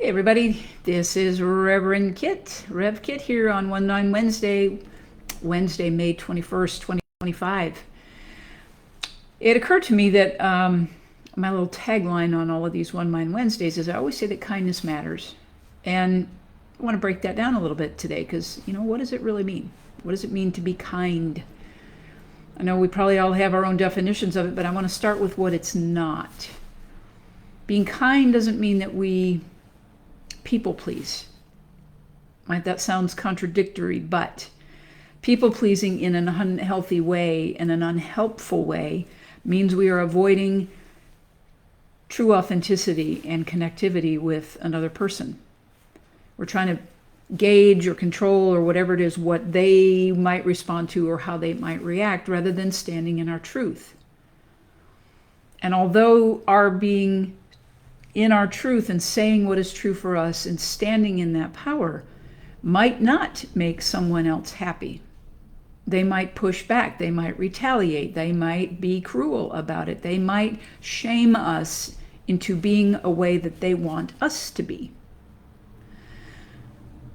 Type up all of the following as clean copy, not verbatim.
Hey everybody, this is Reverend Kit, Rev Kit here on 1-9 Wednesday, May 21st, 2025. It occurred to me that my little tagline on all of these 1-9 Wednesdays is I always say that kindness matters. And I want to break that down a little bit today because, what does it really mean? What does it mean to be kind? I know we probably all have our own definitions of it, but I want to start with what it's not. Being kind doesn't mean that we people please. That sounds contradictory, but people pleasing in an unhealthy way, in an unhelpful way, means we are avoiding true authenticity and connectivity with another person. We're trying to gauge or control or whatever it is, what they might respond to or how they might react, rather than standing in our truth. And although our being in our truth and saying what is true for us and standing in that power might not make someone else happy. They might push back, they might retaliate, they might be cruel about it, they might shame us into being a way that they want us to be.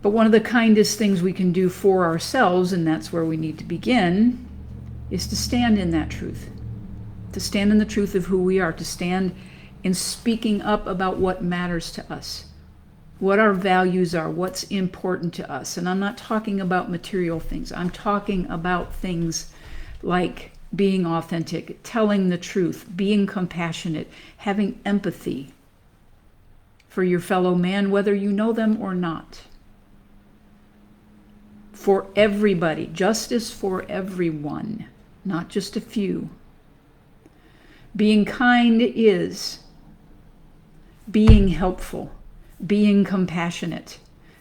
But one of the kindest things we can do for ourselves, and that's where we need to begin, is to stand in that truth. To stand in the truth of who we are, to stand in speaking up about what matters to us, what our values are, what's important to us. And I'm not talking about material things. I'm talking about things like being authentic, telling the truth, being compassionate, having empathy for your fellow man, whether you know them or not. For everybody, justice for everyone, not just a few. Being kind is being helpful, being compassionate,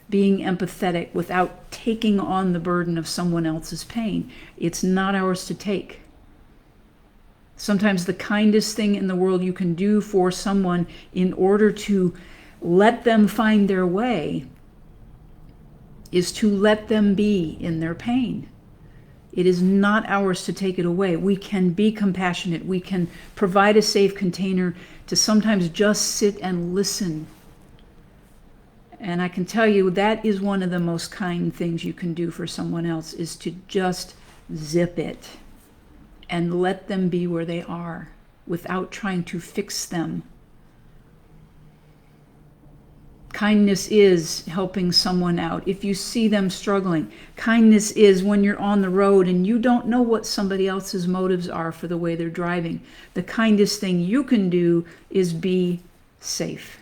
being empathetic without taking on the burden of someone else's pain. It's not ours to take. Sometimes the kindest thing in the world you can do for someone in order to let them find their way is to let them be in their pain. It is not ours to take it away. We can be compassionate. We can provide a safe container to sometimes just sit and listen. And I can tell you that is one of the most kind things you can do for someone else, is to just zip it and let them be where they are without trying to fix them. Kindness is helping someone out if you see them struggling. Kindness is when you're on the road and you don't know what somebody else's motives are for the way they're driving. The kindest thing you can do is be safe.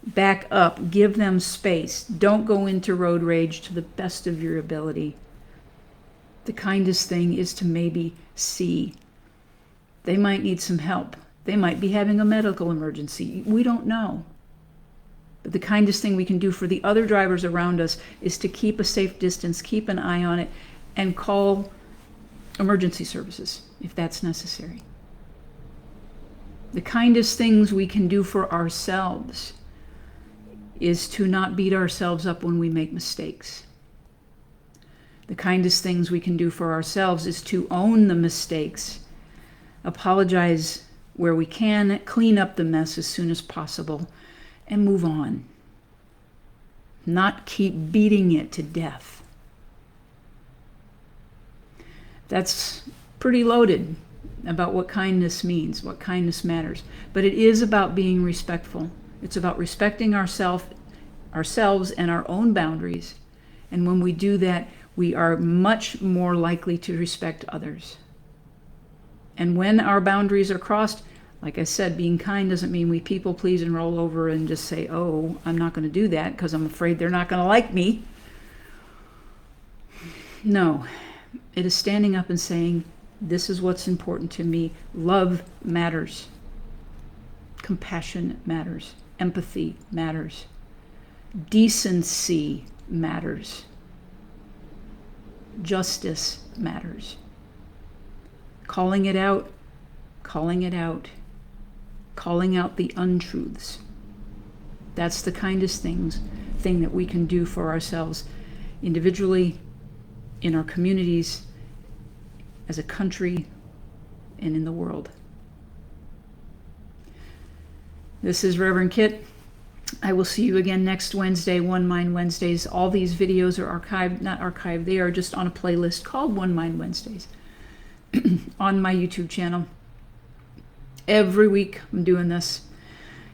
Back up, give them space. Don't go into road rage to the best of your ability. The kindest thing is to maybe see. They might need some help. They might be having a medical emergency. We don't know. But the kindest thing we can do for the other drivers around us is to keep a safe distance, keep an eye on it, and call emergency services if that's necessary. The kindest things we can do for ourselves is to not beat ourselves up when we make mistakes. The kindest things we can do for ourselves is to own the mistakes, apologize where we can, clean up the mess as soon as possible, and move on. Not keep beating it to death. That's pretty loaded about what kindness means, what kindness matters. But it is about being respectful. It's about respecting ourselves and our own boundaries. And when we do that, we are much more likely to respect others. And when our boundaries are crossed, like I said, being kind doesn't mean we people please and roll over and just say, oh, I'm not going to do that because I'm afraid they're not going to like me. No, it is standing up and saying, this is what's important to me. Love matters. Compassion matters. Empathy matters. Decency matters. Justice matters. Calling it out, calling it out. Calling out the untruths. That's the kindest thing that we can do for ourselves individually, in our communities, as a country, and in the world. This is Reverend Kit. I will see you again next Wednesday, One Mind Wednesdays. All these videos are archived, not archived, they are just on a playlist called One Mind Wednesdays on my YouTube channel. Every week I'm doing this.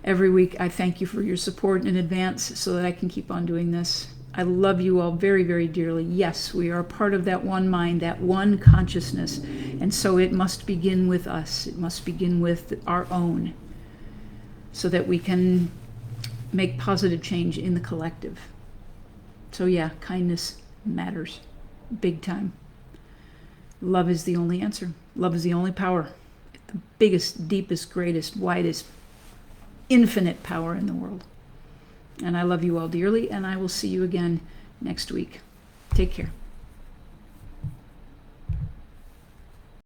Every week I thank you for your support in advance so that I can keep on doing this. I love you all very, very dearly. Yes, we are part of that one mind, that one consciousness. And so it must begin with us. It must begin with our own so that we can make positive change in the collective. So yeah, kindness matters big time. Love is the only answer. Love is the only power. The biggest, deepest, greatest, widest, infinite power in the world. And I love you all dearly, and I will see you again next week. Take care.